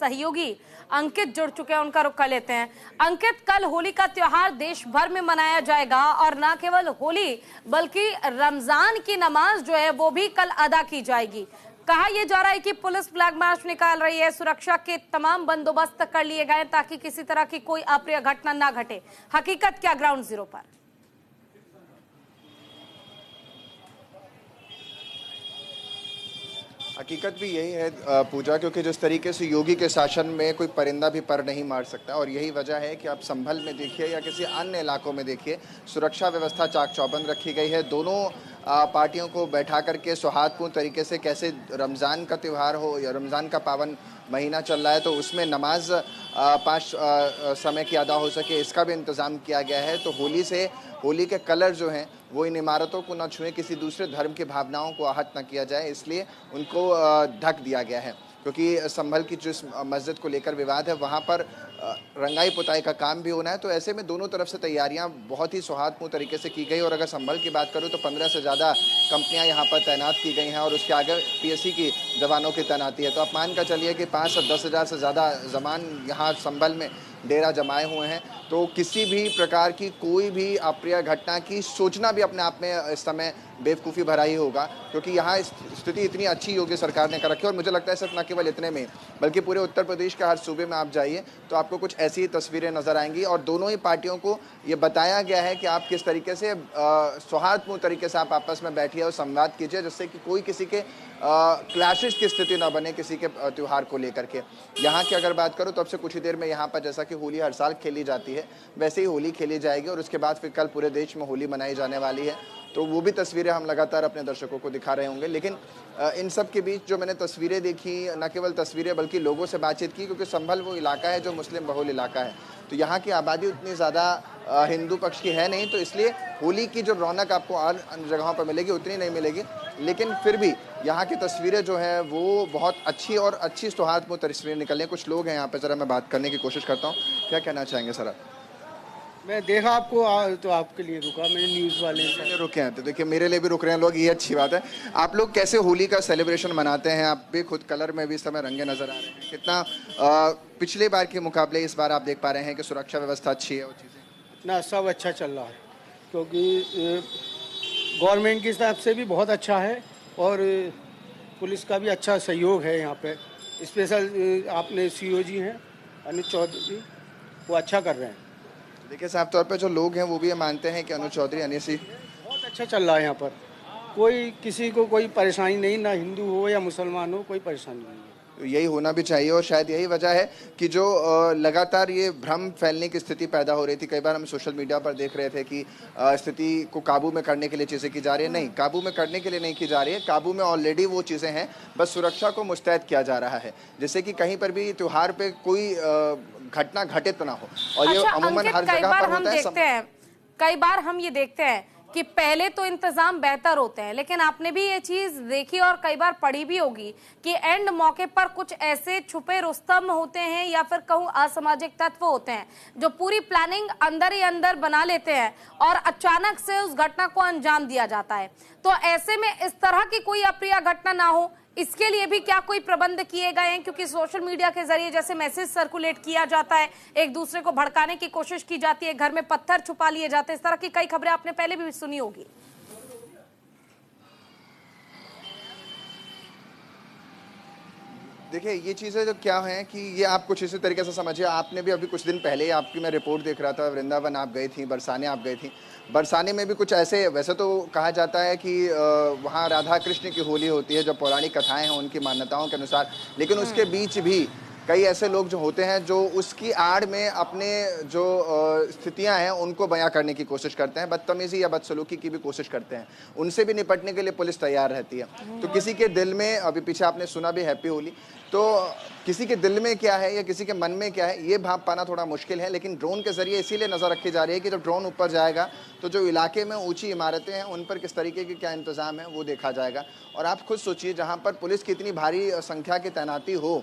सहयोगी अंकित जुड़ चुके हैं, उनका रुख कर लेते हैं। अंकित, कल होली का त्योहार देश भर में मनाया जाएगा और न केवल होली बल्कि रमजान की नमाज जो है वो भी कल अदा की जाएगी। कहा यह जा रहा है कि पुलिस फ्लैग मार्च निकाल रही है, सुरक्षा के तमाम बंदोबस्त कर लिए गए ताकि किसी तरह की कोई अप्रिय घटना ना घटे। हकीकत क्या ग्राउंड जीरो पर? हकीकत भी यही है पूजा, क्योंकि जिस तरीके से योगी के शासन में कोई परिंदा भी पर नहीं मार सकता, और यही वजह है कि आप संभल में देखिए या किसी अन्य इलाकों में देखिए, सुरक्षा व्यवस्था चाक चौबंद रखी गई है। दोनों पार्टियों को बैठा करके सौहार्दपूर्ण तरीके से कैसे रमज़ान का त्यौहार हो या रमज़ान का पावन महीना चल रहा है तो उसमें नमाज 5 समय की अदा हो सके, इसका भी इंतज़ाम किया गया है। तो होली के कलर जो हैं वो इन इमारतों को न छुएं, किसी दूसरे धर्म की भावनाओं को आहत न किया जाए, इसलिए उनको ढक दिया गया है। क्योंकि संभल की जिस मस्जिद को लेकर विवाद है वहाँ पर रंगाई पुताई का काम भी होना है, तो ऐसे में दोनों तरफ से तैयारियां बहुत ही सौहार्दपूर्ण तरीके से की गई। और अगर संभल की बात करूं तो 15 से ज़्यादा कंपनियां यहां पर तैनात की गई हैं और उसके आगे पीएससी की जवानों की तैनाती है। तो आप मान कर चलिए कि 5 से 10 हज़ार से ज़्यादा जवान यहाँ संभल में डेरा जमाए हुए हैं। तो किसी भी प्रकार की कोई भी अप्रिय घटना की सोचना भी अपने आप में इस समय बेवकूफ़ी भरा ही होगा, क्योंकि यहाँ स्थिति इतनी अच्छी योगी सरकार ने कर रखी है। और मुझे लगता है सिर्फ न केवल इतने में, बल्कि पूरे उत्तर प्रदेश के हर सूबे में आप जाइए तो आपको कुछ ऐसी ही तस्वीरें नज़र आएंगी। और दोनों ही पार्टियों को ये बताया गया है कि आप किस तरीके से सौहार्दपूर्ण तरीके से आप आपस में बैठिए और संवाद कीजिए, जिससे कि कोई किसी के क्लैशेस की स्थिति ना बने किसी के त्यौहार को लेकर के। यहाँ की अगर बात करूँ तो अब से कुछ ही देर में यहाँ पर जैसा कि होली हर साल खेली जाती है वैसे ही होली खेली जाएगी और उसके बाद फिर कल पूरे देश में होली मनाई जाने वाली है। तो वो भी तस्वीरें हम लगातार अपने दर्शकों को दिखा रहे होंगे। लेकिन इन सब के बीच जो मैंने तस्वीरें देखी, न केवल तस्वीरें बल्कि लोगों से बातचीत की, क्योंकि संभल वो इलाका है जो मुस्लिम बहुल इलाका है, तो यहाँ की आबादी उतनी ज़्यादा हिंदू पक्ष की है नहीं, तो इसलिए होली की जो रौनक आपको और अन्य जगहों पर मिलेगी उतनी नहीं मिलेगी। लेकिन फिर भी यहाँ की तस्वीरें जो है वो बहुत अच्छी और अच्छी सौहार्दपूर्ण तस्वीरें निकल रही हैं। कुछ लोग हैं यहाँ पर, ज़रा मैं बात करने की कोशिश करता हूँ। क्या कहना चाहेंगे सर? मैं देखा आपको तो आपके लिए रुका, मैंने न्यूज़ वाले रुके हैं तो देखिए मेरे लिए भी रुक रहे हैं लोग, ये अच्छी बात है। आप लोग कैसे होली का सेलिब्रेशन मनाते हैं? आप भी खुद कलर में भी इस समय रंगे नजर आ रहे हैं। कितना पिछले बार के मुकाबले इस बार आप देख पा रहे हैं कि सुरक्षा व्यवस्था अच्छी है और चीज़ें ना सब अच्छा चल रहा है, क्योंकि गवर्नमेंट की तरफ से भी बहुत अच्छा है और पुलिस का भी अच्छा सहयोग है। यहाँ पे स्पेशल आपने सीओजी हैं अनुज चौधरी, वो अच्छा कर रहे हैं। देखिए साफ तौर पे जो लोग हैं वो भी ये मानते हैं कि अनुज चौधरी अनिसी बहुत अच्छा चल रहा है। यहाँ पर कोई किसी को कोई परेशानी नहीं, ना हिंदू हो या मुसलमान हो, कोई परेशानी नहीं है। तो यही होना भी चाहिए और शायद यही वजह है कि जो लगातार ये भ्रम फैलने की स्थिति पैदा हो रही थी। कई बार हम सोशल मीडिया पर देख रहे थे कि स्थिति को काबू में करने के लिए चीज़ें की जा रही है। नहीं, काबू में करने के लिए नहीं की जा रही है, काबू में ऑलरेडी वो चीज़ें हैं, बस सुरक्षा को मुस्तैद किया जा रहा है, जिससे कि कहीं पर भी त्यौहार पे कोई घटना घटित ना हो। और ये अमूमन हर जगह पर होता है। कई बार हम ये देखते हैं कि पहले तो इंतजाम बेहतर होते हैं, लेकिन आपने भी ये चीज देखी और कई बार पढ़ी भी होगी कि एंड मौके पर कुछ ऐसे छुपे रुस्तम होते हैं या फिर कहूँ असामाजिक तत्व होते हैं जो पूरी प्लानिंग अंदर ही अंदर बना लेते हैं और अचानक से उस घटना को अंजाम दिया जाता है। तो ऐसे में इस तरह की कोई अप्रिय घटना ना हो, इसके लिए भी क्या कोई प्रबंध किए गए हैं? क्योंकि सोशल मीडिया के जरिए जैसे मैसेज सर्कुलेट किया जाता है, एक दूसरे को भड़काने की कोशिश की जाती है, घर में पत्थर छुपा लिए जाते हैं, इस तरह की कई खबरें आपने पहले भी सुनी होगी। देखिए ये चीज़ें जो क्या हैं कि ये आप कुछ इसी तरीके से समझिए। आपने भी अभी कुछ दिन पहले आपकी मैं रिपोर्ट देख रहा था, वृंदावन आप गई थी, बरसाने आप गई थी। बरसाने में भी कुछ ऐसे, वैसे तो कहा जाता है कि वहाँ राधा कृष्ण की होली होती है, जो पौराणिक कथाएं हैं उनकी मान्यताओं के अनुसार, लेकिन उसके बीच भी कई ऐसे लोग जो होते हैं जो उसकी आड़ में अपने जो स्थितियां हैं उनको बयां करने की कोशिश करते हैं, बदतमीजी या बदसलूकी की भी कोशिश करते हैं। उनसे भी निपटने के लिए पुलिस तैयार रहती है। तो किसी के दिल में, अभी पीछे आपने सुना भी हैप्पी होली, तो किसी के दिल में क्या है या किसी के मन में क्या है ये भाप पाना थोड़ा मुश्किल है। लेकिन ड्रोन के जरिए इसीलिए नज़र रखी जा रही है कि जब ड्रोन ऊपर जाएगा तो जो इलाके में ऊंची इमारतें हैं उन पर किस तरीके के क्या इंतजाम है वो देखा जाएगा। और आप खुद सोचिए, जहाँ पर पुलिस की इतनी भारी संख्या की तैनाती हो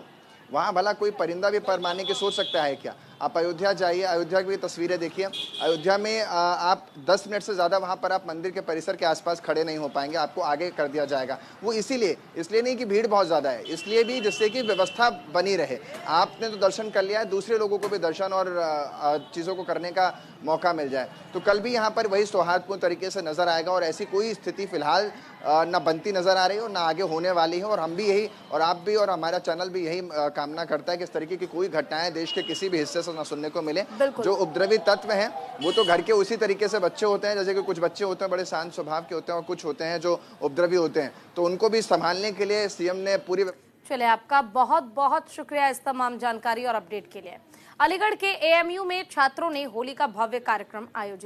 वहाँ भला कोई परिंदा भी पर मारने की सोच सकता है क्या? आप अयोध्या जाइए, अयोध्या की तस्वीरें देखिए। अयोध्या में आप 10 मिनट से ज़्यादा वहाँ पर आप मंदिर के परिसर के आसपास खड़े नहीं हो पाएंगे, आपको आगे कर दिया जाएगा। वो इसलिए नहीं कि भीड़ बहुत ज़्यादा है, इसलिए भी जिससे कि व्यवस्था बनी रहे। आपने तो दर्शन कर लिया है, दूसरे लोगों को भी दर्शन और चीज़ों को करने का मौका मिल जाए। तो कल भी यहाँ पर वही सौहार्दपूर्ण तरीके से नज़र आएगा और ऐसी कोई स्थिति फिलहाल ना बनती नज़र आ रही है और ना आगे होने वाली है। और हम भी यही, और आप भी और हमारा चैनल भी यही कामना करता है कि इस तरीके की कोई घटनाएं देश के किसी भी हिस्से से ना सुनने को मिले। जो उपद्रवी तत्व हैं वो तो घर के उसी तरीके से बच्चे होते हैं, जैसे कि कुछ बच्चे होते हैं बड़े शांत स्वभाव के होते हैं और कुछ होते हैं जो उपद्रवी होते हैं, तो उनको भी संभालने के लिए सीएम ने पूरी। चलिए, आपका बहुत बहुत शुक्रिया इस तमाम जानकारी और अपडेट के लिए। अलीगढ़ के एएमयू में छात्रों ने होली का भव्य कार्यक्रम आयोजित